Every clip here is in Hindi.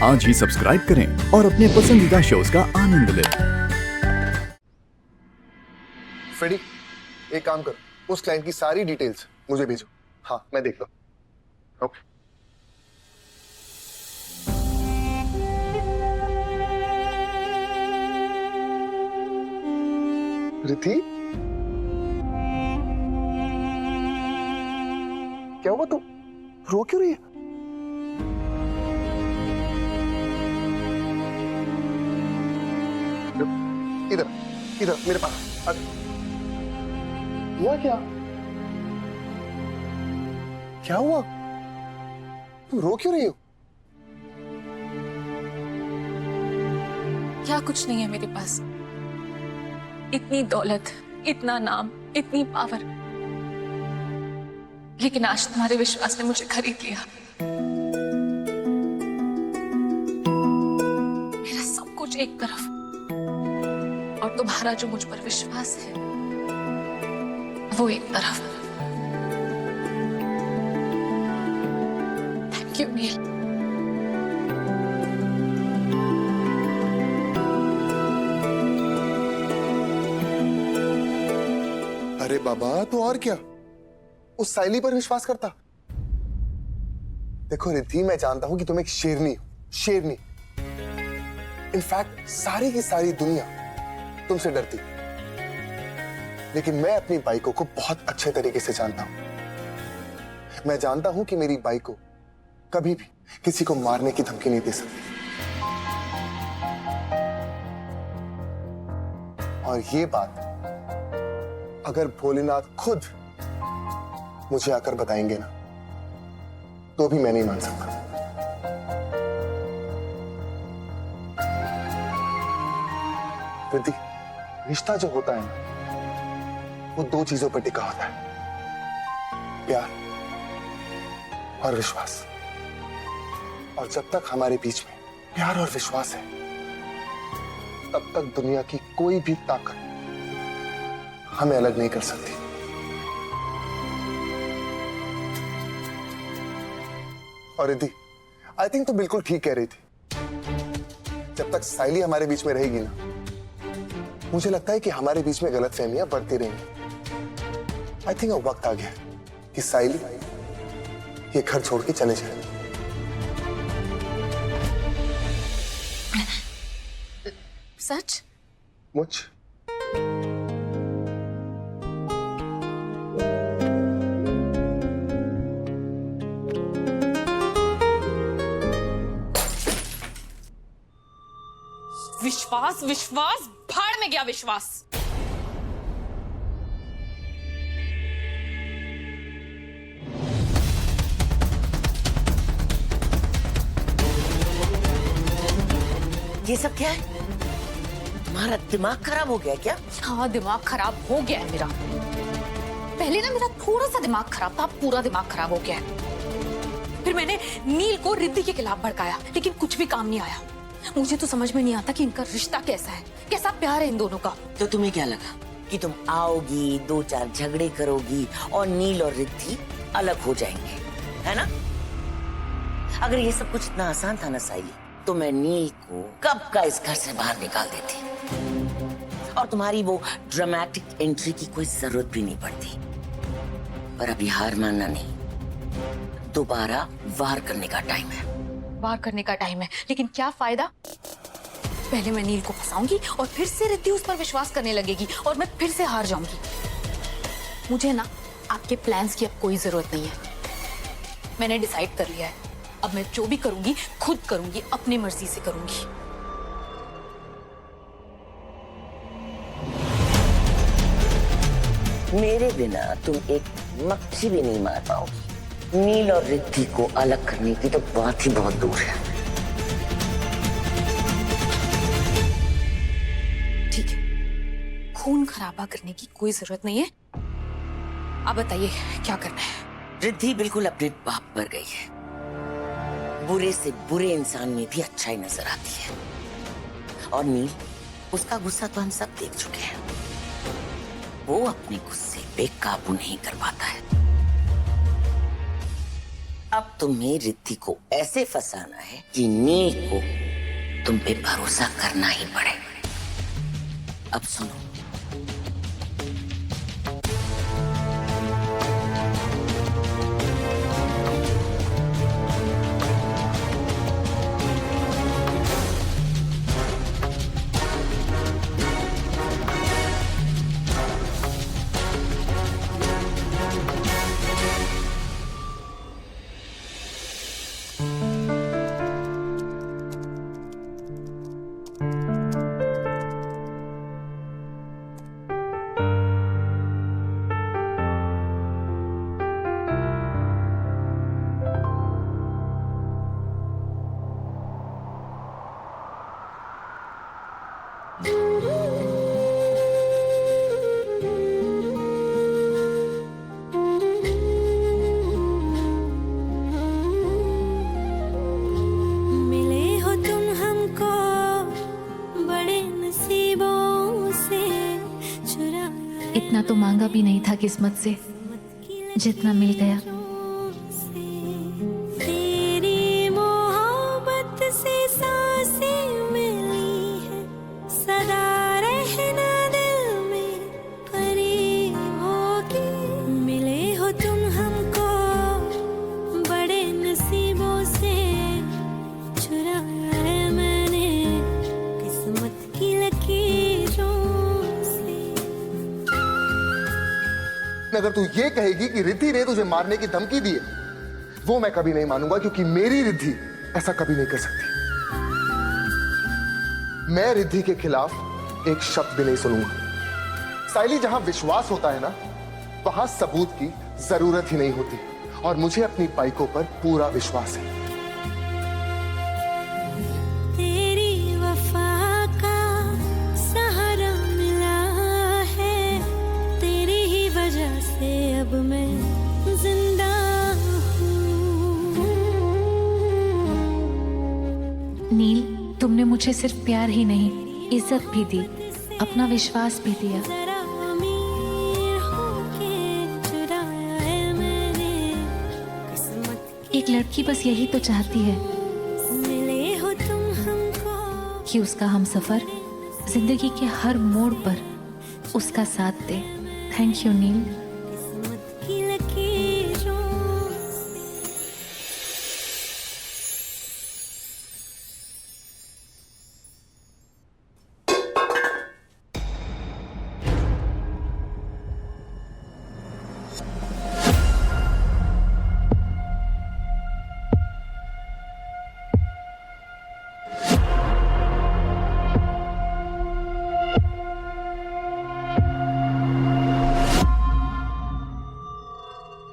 आज ही सब्सक्राइब करें और अपने पसंदीदा शोज का आनंद लें। फ्रेडी, एक काम करो, उस क्लाइंट की सारी डिटेल्स मुझे भेजो। हाँ, मैं देख लूँ। ओके। रिद्धि, क्या हुआ? तू रो क्यों रही है? इधर इधर मेरे पास आ। हुआ क्या? क्या हुआ? तुम रो क्यों रही हो? क्या कुछ नहीं है मेरे पास। इतनी दौलत, इतना नाम, इतनी पावर, लेकिन आज तुम्हारे विश्वास ने मुझे खरीद लिया। मेरा सब कुछ एक तरफ और तुम्हारा जो मुझ पर विश्वास है वो एक तरफ। थैंक यू नील। अरे बाबा, तो और क्या, उस साइली पर विश्वास करता। देखो रिद्धि, मैं जानता हूं कि तुम एक शेरनी हो, शेरनी। इनफैक्ट सारी की सारी दुनिया तुमसे डरती, लेकिन मैं अपनी बाइको को बहुत अच्छे तरीके से जानता हूं। मैं जानता हूं कि मेरी बाइको कभी भी किसी को मारने की धमकी नहीं दे सकती। और ये बात अगर भोलेनाथ खुद मुझे आकर बताएंगे ना, तो भी मैं नहीं मान सकता। रिद्धि, रिश्ता जो होता है ना, वो दो चीजों पर टिका होता है, प्यार और विश्वास। और जब तक हमारे बीच में प्यार और विश्वास है, तब तक दुनिया की कोई भी ताकत हमें अलग नहीं कर सकती। और रिद्धि, आई थिंक तो बिल्कुल ठीक कह रही थी। जब तक साइली हमारे बीच में रहेगी ना, मुझे लगता है कि हमारे बीच में गलतफहमियां बढ़ती रहेंगी। आई थिंक अब वक्त आ गया कि साइली ये घर छोड़ के चले जाए। सच? मुझ विश्वास, विश्वास भाड़ में गया विश्वास। ये सब क्या है? तुम्हारा दिमाग खराब हो गया क्या? हाँ, दिमाग खराब हो गया है मेरा। पहले ना मेरा थोड़ा सा दिमाग खराब था, अब पूरा दिमाग खराब हो गया है। फिर मैंने नील को रिद्धि के खिलाफ भड़काया, लेकिन कुछ भी काम नहीं आया। मुझे तो समझ में नहीं आता कि इनका रिश्ता कैसा है, कैसा प्यार है इन दोनों का। तो तुम्हें क्या लगा कि तुम आओगी, दो चार झगड़े करोगी और नील और रिद्धि अलग हो जाएंगे, है ना? अगर ये सब कुछ इतना आसान था ना साइली, तो मैं नील को कब का इस घर से बाहर निकाल देती और तुम्हारी वो ड्रामेटिक एंट्री की कोई जरूरत भी नहीं पड़ती। पर अभी हार मानना नहीं, दोबारा वार करने का टाइम है। वार करने का टाइम है, लेकिन क्या फायदा? पहले मैं नील को फंसाऊंगी और फिर से रिद्धि उस पर विश्वास करने लगेगी और मैं फिर से हार जाऊंगी। मुझे ना आपके प्लान्स की अब कोई जरूरत नहीं है। मैंने डिसाइड कर लिया है, अब मैं जो भी करूंगी खुद करूंगी, अपनी मर्जी से करूंगी। मेरे बिना तुम एक मक्खी भी नहीं मार पाओगी। नील और रिद्धि को अलग करने की तो बात ही बहुत दूर है। ठीक है, खून खराबा करने की कोई जरूरत नहीं है। आप बताइए क्या करना है? रिद्धि बिल्कुल अपने बाप पर गई है। बुरे से बुरे इंसान में भी अच्छाई नजर आती है। और नील, उसका गुस्सा तो हम सब देख चुके हैं। वो अपने गुस्से पे काबू नहीं कर पाता है। अब तुम्हें रिद्धि को ऐसे फंसाना है कि नील को तुम पे भरोसा करना ही पड़े। अब सुनो, मिले हो तुम हमको बड़े नसीबों से चुराए इतना तो मांगा भी नहीं था किस्मत से, जितना मिल गया। तेरी मोहब्बत से सांसें मिली है, सदा रहना दिल में परी होगी। मिले हो तुम हमको बड़े नसीबों से चुराया है मैंने किस्मत की लकीरों से। अगर तू ये कहेगी कि रिद्धि ने तुझे मारने की धमकी दी है, वो मैं कभी नहीं मानूंगा, क्योंकि मेरी रिद्धि ऐसा कभी नहीं कर सकती। मैं रिद्धि के खिलाफ एक शब्द भी नहीं सुनूंगा। साइली, जहां विश्वास होता है ना, वहां सबूत की जरूरत ही नहीं होती, और मुझे अपनी बाइकों पर पूरा विश्वास है। तेरी वफा का सहारा मिला है, तेरी ही वजह से अब मैं जिंदा हूँ। नील, तुमने मुझे सिर्फ प्यार ही नहीं, इज्जत भी दी, अपना विश्वास भी दिया। जरा अमीर होके चुराया है मैंने किस्मत एक लड़की बस यही तो चाहती है की। मिले हो तुम हमको कि उसका हमसफर जिंदगी के हर मोड़ पर उसका साथ दे। थैंक यू नील। किस्मत की लकीरों से।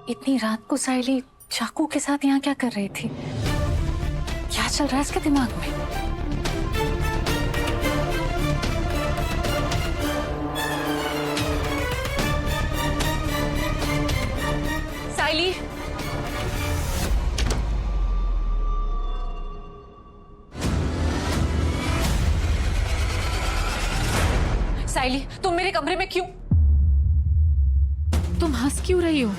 इतनी रात को साइली चाकू के साथ यहाँ क्या कर रही थी? क्या चल रहा है इसके दिमाग में? साइली, साइली, तुम मेरे कमरे में क्यों? तुम हंस क्यों रही हो?